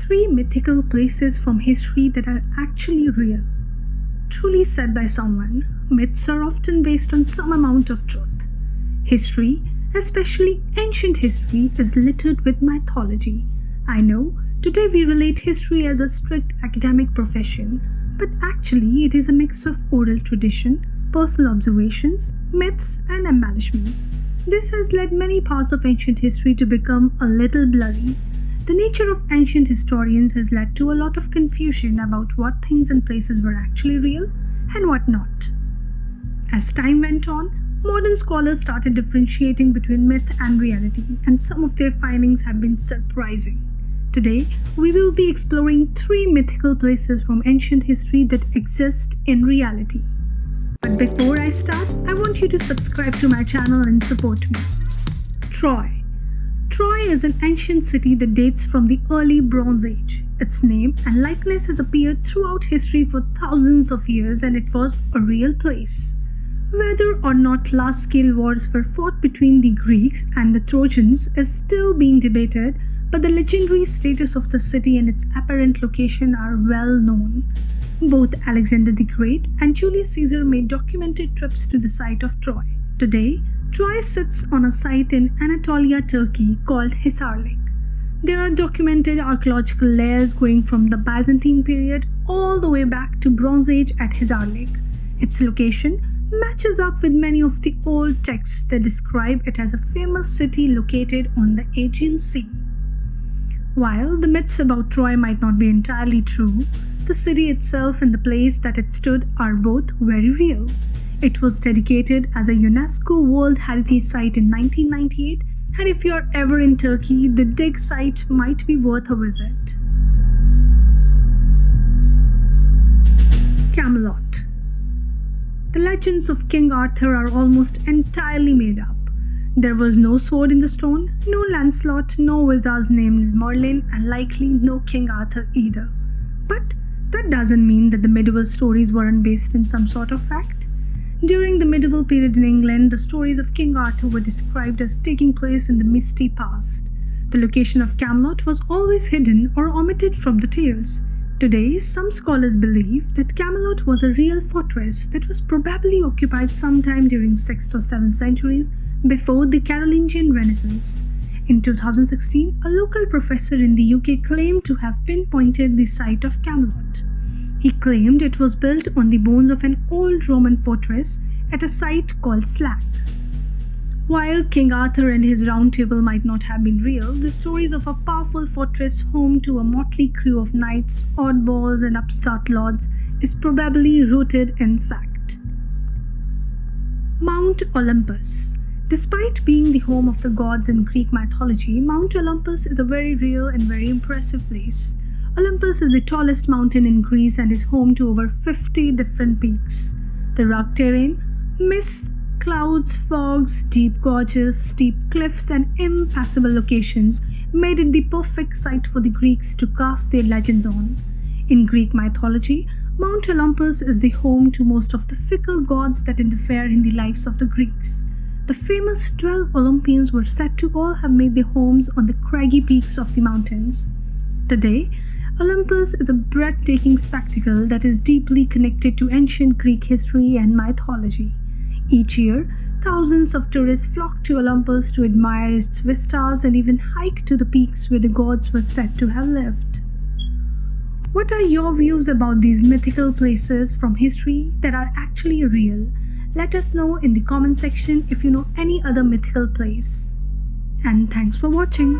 3 mythical places from history that are actually real. Truly said by someone, myths are often based on some amount of truth. History, especially ancient history, is littered with mythology. I know, today we relate history as a strict academic profession, but actually it is a mix of oral tradition, personal observations, myths, and embellishments. This has led many parts of ancient history to become a little blurry. The nature of ancient historians has led to a lot of confusion about what things and places were actually real and what not. As time went on, modern scholars started differentiating between myth and reality, and some of their findings have been surprising. Today, we will be exploring 3 mythical places from ancient history that exist in reality. But before I start, I want you to subscribe to my channel and support me. Troy. Troy is an ancient city that dates from the early Bronze Age. Its name and likeness has appeared throughout history for thousands of years, and it was a real place. Whether or not large-scale wars were fought between the Greeks and the Trojans is still being debated, but the legendary status of the city and its apparent location are well known. Both Alexander the Great and Julius Caesar made documented trips to the site of Troy. Today, Troy sits on a site in Anatolia, Turkey called Hisar Lake. There are documented archaeological layers going from the Byzantine period all the way back to Bronze Age at Hisar Lake. Its location matches up with many of the old texts that describe it as a famous city located on the Aegean Sea. While the myths about Troy might not be entirely true, the city itself and the place that it stood are both very real. It was dedicated as a UNESCO World Heritage Site in 1998, and if you are ever in Turkey, the dig site might be worth a visit. Camelot. The legends of King Arthur are almost entirely made up. There was no sword in the stone, no Lancelot, no wizards named Merlin, and likely no King Arthur either. But that doesn't mean that the medieval stories weren't based in some sort of fact. During the medieval period in England, the stories of King Arthur were described as taking place in the misty past. The location of Camelot was always hidden or omitted from the tales. Today, some scholars believe that Camelot was a real fortress that was probably occupied sometime during 6th or 7th centuries before the Carolingian Renaissance. In 2016, a local professor in the UK claimed to have pinpointed the site of Camelot. He claimed it was built on the bones of an old Roman fortress at a site called Slack. While King Arthur and his round table might not have been real, the stories of a powerful fortress home to a motley crew of knights, oddballs, and upstart lords is probably rooted in fact. Mount Olympus. Despite being the home of the gods in Greek mythology, Mount Olympus is a very real and very impressive place. Olympus is the tallest mountain in Greece and is home to over 50 different peaks. The rugged terrain, mists, clouds, fogs, deep gorges, steep cliffs, and impassable locations made it the perfect site for the Greeks to cast their legends on. In Greek mythology, Mount Olympus is the home to most of the fickle gods that interfere in the lives of the Greeks. The famous 12 Olympians were said to all have made their homes on the craggy peaks of the mountains. Today, Olympus is a breathtaking spectacle that is deeply connected to ancient Greek history and mythology. Each year, thousands of tourists flock to Olympus to admire its vistas and even hike to the peaks where the gods were said to have lived. What are your views about these mythical places from history that are actually real? Let us know in the comment section if you know any other mythical place. And thanks for watching.